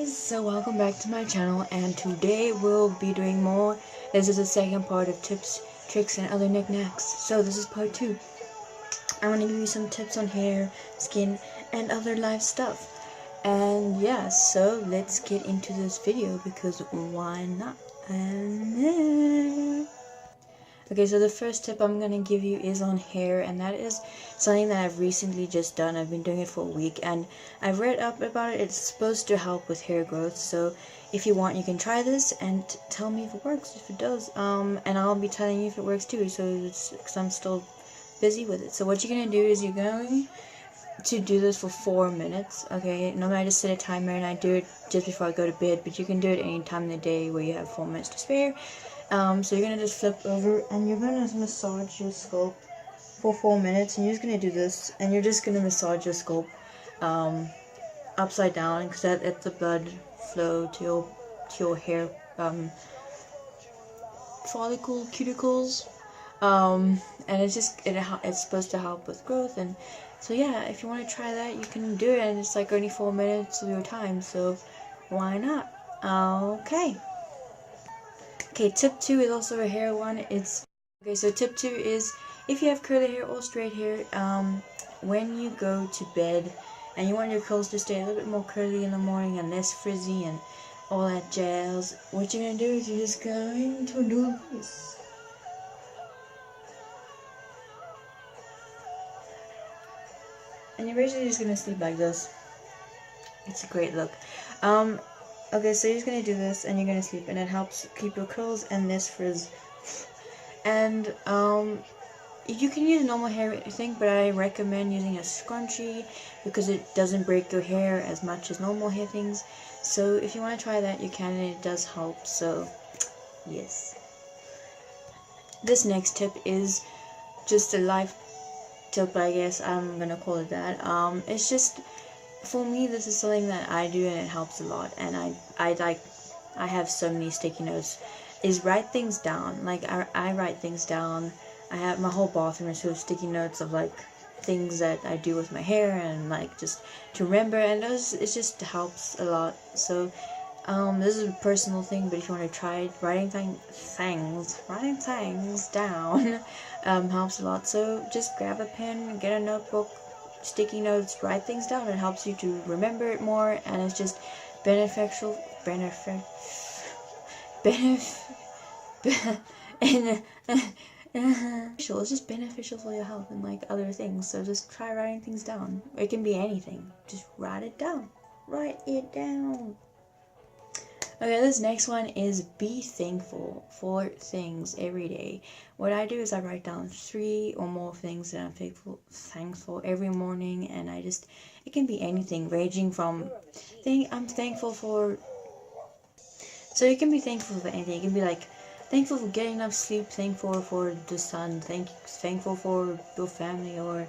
guys, so welcome back to my channel, and today we'll be doing more. This is the second part of tips, tricks, and other knickknacks. So this is part 2. I'm going to give you some tips on hair, skin, and other life stuff. And yeah, so let's get into this video because why not? Okay, so the first tip I'm going to give you is on hair, and that is something that I've recently just done. I've been doing it for a week, and I've read up about it. It's supposed to help with hair growth, so if you want, you can try this and tell me if it works, if it does. And I'll be telling you if it works too, so it's because I'm still busy with it. So what you're going to do is you're going to do this for 4 minutes, okay? Normally I just set a timer and I do it just before I go to bed, but you can do it any time of the day where you have 4 minutes to spare. So you're gonna just flip over and you're gonna massage your scalp for 4 minutes, and you're just gonna do this, and you're just gonna massage your scalp upside down, because that lets the blood flow to your hair follicle cuticles, and it's supposed to help with growth. And so yeah, if you want to try that, you can do it, and it's like only 4 minutes of your time, so why not? Okay, tip 2 is also a hair one. So tip 2 is, if you have curly hair or straight hair, when you go to bed and you want your curls to stay a little bit more curly in the morning and less frizzy and all that jazz, what you're going to do is you're just going to do this. And you're basically just going to sleep like this. It's a great look. Okay, so you're just going to do this, and you're going to sleep, and it helps keep your curls and less frizz. And, you can use normal hair thing, but I recommend using a scrunchie, because it doesn't break your hair as much as normal hair things. So if you want to try that, you can, and it does help, so, yes. This next tip is just a life tip, I guess, I'm going to call it that. It's just, for me, this is something that I do, and it helps a lot, and I have so many sticky notes, is write things down. Like, I write things down. I have my whole bathroom is full of sticky notes of, like, things that I do with my hair, and, like, just to remember, and it just helps a lot. So, this is a personal thing, but if you want to try it, writing things down, helps a lot. So, just grab a pen, get a notebook, sticky notes, write things down. It helps you to remember it more, and it's just beneficial. It's just beneficial for your health and like other things. So just try writing things down. It can be anything. Just write it down. Write it down. Okay, this next one is be thankful for things every day. What I do is I write down 3 or more things that I'm thankful every morning, and it can be anything, ranging from I'm thankful for. So you can be thankful for anything. You can be like thankful for getting enough sleep, thankful for the sun, thankful for your family, or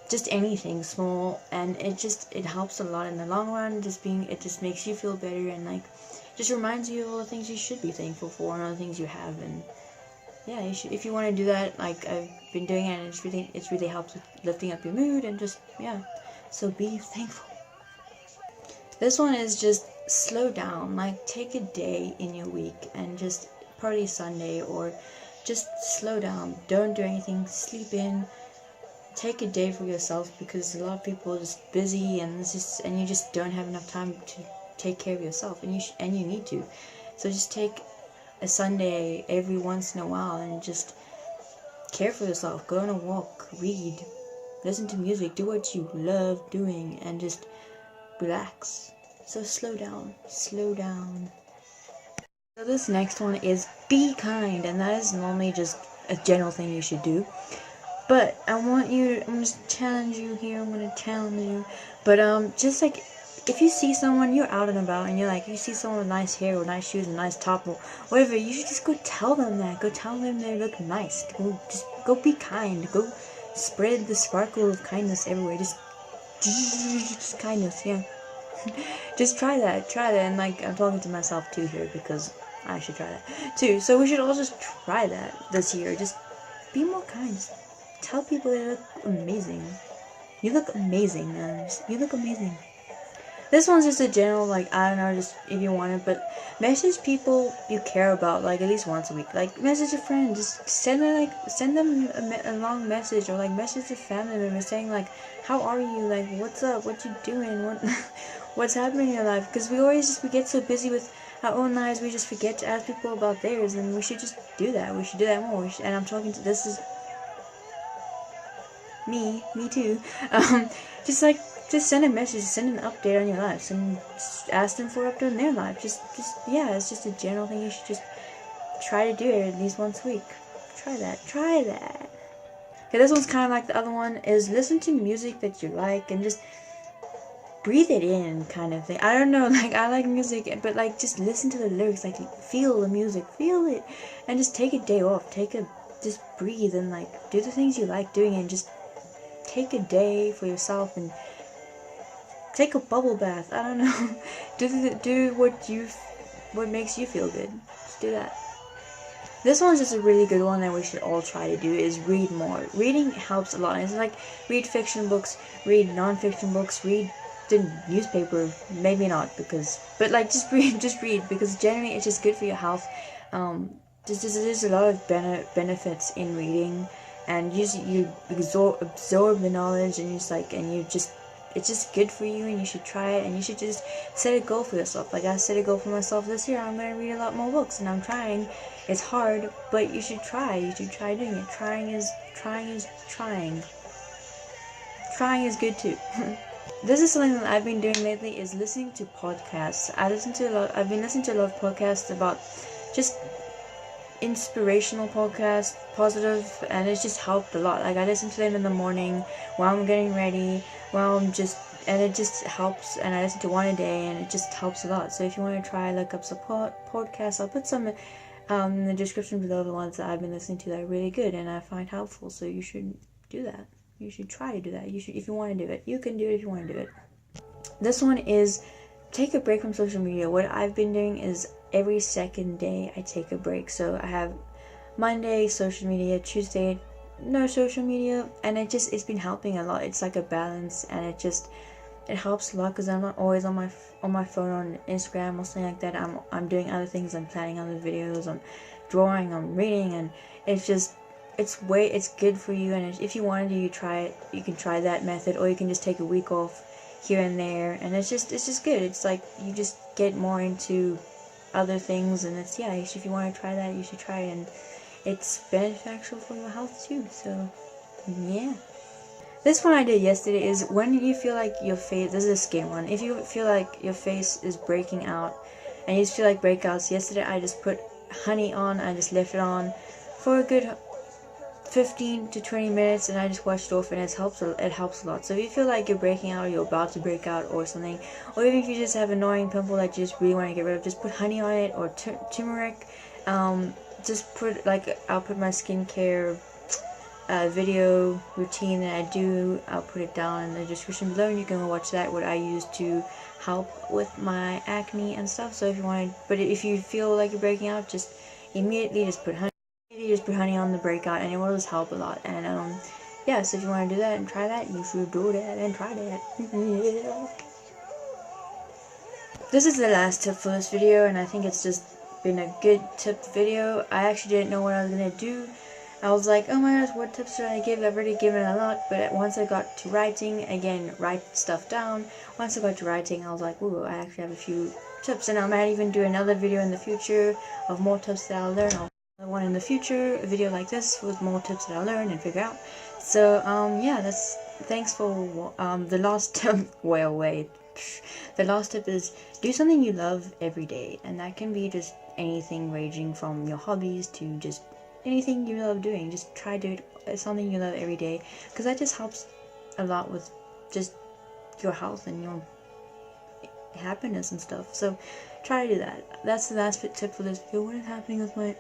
just anything small, and it helps a lot in the long run. It just makes you feel better, and like just reminds you of all the things you should be thankful for and all the things you have. And yeah, you should, if you want to do that, like I've been doing it, and it's really helps with lifting up your mood, and just, yeah, so be thankful. This one is just slow down. Like, take a day in your week and just probably Sunday, or just slow down. Don't do anything, sleep in. Take a day for yourself, because a lot of people are just busy, and you just don't have enough time to take care of yourself, and you need to. So just take a Sunday every once in a while and just care for yourself. Go on a walk, read, listen to music, do what you love doing, and just relax. So slow down. So this next one is be kind, and that is normally just a general thing you should do. But I'm just challenge you here. I'm gonna challenge you. But just like, if you see someone, you're out and about, and you see someone with nice hair or nice shoes and nice top or whatever, you should just go tell them that. Go tell them they look nice. Go be kind. Go spread the sparkle of kindness everywhere. Just kindness, yeah. Just try that, and like, I'm talking to myself too here, because I should try that too. So we should all just try that this year. Just be more kind. Just tell people they look amazing. You look amazing, man. You look amazing. This one's just a general, like, I don't know, just if you want it, but message people you care about, like, at least once a week. Like, message a friend, just send them a long message, or, like, message a family member saying, like, how are you, like, what's up, what you doing, what's happening in your life, because we get so busy with our own lives, we just forget to ask people about theirs, and we should just do that. We should do that more. And I'm talking to, this is me too. Just send a message, send an update on your lives, and just ask them for an update on their life. Yeah, it's just a general thing. You should just try to do it at least once a week. Try that. Okay, this one's kind of like the other one, is listen to music that you like, and just breathe it in, kind of thing. I don't know, like, I like music, but, like, just listen to the lyrics, like, feel the music, feel it, and just take a day off, just breathe, and, like, do the things you like doing, and just take a day for yourself, and take a bubble bath, I don't know, do what makes you feel good, just do that. This one's just a really good one that we should all try to do, is read more. Reading helps a lot. It's like, read fiction books, read non-fiction books, read the newspaper, maybe not, but like, just read, because generally it's just good for your health. There's a lot of benefits in reading, and you absorb the knowledge, and it's just good for you, and you should try it, and you should just set a goal for yourself. Like, I set a goal for myself this year, I'm going to read a lot more books, and I'm trying. It's hard, but you should try doing it. Trying is good too. This is something that I've been doing lately, is listening to podcasts. I've been listening to a lot of podcasts about just inspirational podcasts, positive, and it's just helped a lot. Like, I listen to them in the morning while I'm getting ready, and it just helps, and I listen to one a day, and it just helps a lot. So if you want to try, look up some podcasts. I'll put some in the description below, the ones that I've been listening to that are really good and I find helpful, so you should do that. You should try to do that. If you want to do it. You can do it if you want to do it. This one is take a break from social media. What I've been doing is every second day I take a break. So I have Monday, social media, Tuesday, no social media, and it's been helping a lot. It's like a balance, and it helps a lot, because I'm not always on my phone on Instagram or something like that. I'm doing other things. I'm planning other videos. I'm drawing. I'm reading, and it's good for you. And if you want to, you can try that method, or you can just take a week off here and there, and it's just good. It's like you just get more into other things, and if you want to try that, you should try it, and it's beneficial for your health too. So yeah. This one I did yesterday is when you feel like your face, this is a skin one, if you feel like your face is breaking out and you just feel like breakouts, yesterday I just put honey on, I just left it on for a good 15 to 20 minutes, and I just washed it off, and it helps a lot. So if you feel like you're breaking out, or you're about to break out or something, or even if you just have an annoying pimple that you just really want to get rid of, just put honey on it, or turmeric. Just put, like, I'll put my skincare video routine that I do, I'll put it down in the description below, and you can watch that, what I use to help with my acne and stuff. So if you want, but if you feel like you're breaking out, just immediately just put honey on the breakout, and it will just help a lot. And yeah, so if you want to do that and try that, you should do that and try that. This is the last tip for this video, and I think it's just been a good tip video. I actually didn't know what I was gonna do. I was like, oh my gosh, what tips should I give? I've already given a lot, but once I got to writing, again, write stuff down. Once I got to writing, I was like, ooh, I actually have a few tips, and I might even do another video in the future of more tips that I'll learn. I'll one in the future, a video like this with more tips that I'll learn and figure out. So, yeah, thanks for, the last tip, well, wait. The last tip is do something you love every day, and that can be just anything, ranging from your hobbies to just anything you love doing. Just try to do something you love every day, because that just helps a lot with just your health and your happiness and stuff. So try to do that. That's the last tip for this video. What is happening with my...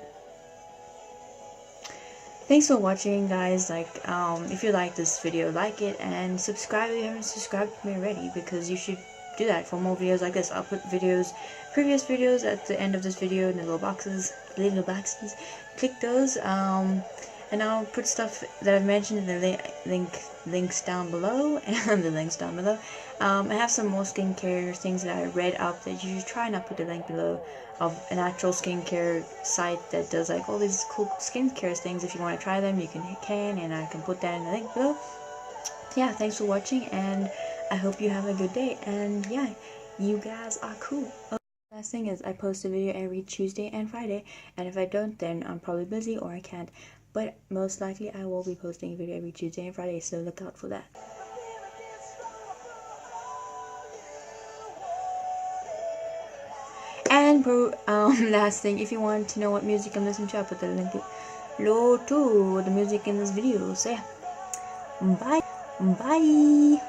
Thanks for watching, guys. Like, if you like this video, like it, and subscribe if you haven't subscribed to me already, because you should do that for more videos like this. I'll put previous videos at the end of this video in the little boxes. Click those. And I'll put stuff that I've mentioned in the links down below, and the links down below. I have some more skincare things that I read up that you should try, and I'll put the link below of an actual skincare site that does like all these cool skincare things. If you want to try them, you can, and I can put that in the link below. Yeah, thanks for watching, and I hope you have a good day, and yeah, you guys are cool. Last thing is, I post a video every Tuesday and Friday, and if I don't, then I'm probably busy or I can't, but most likely I will be posting a video every Tuesday and Friday, so look out for that. And last thing, if you want to know what music I'm listening to, I'll put the link below to the music in this video. So yeah, bye.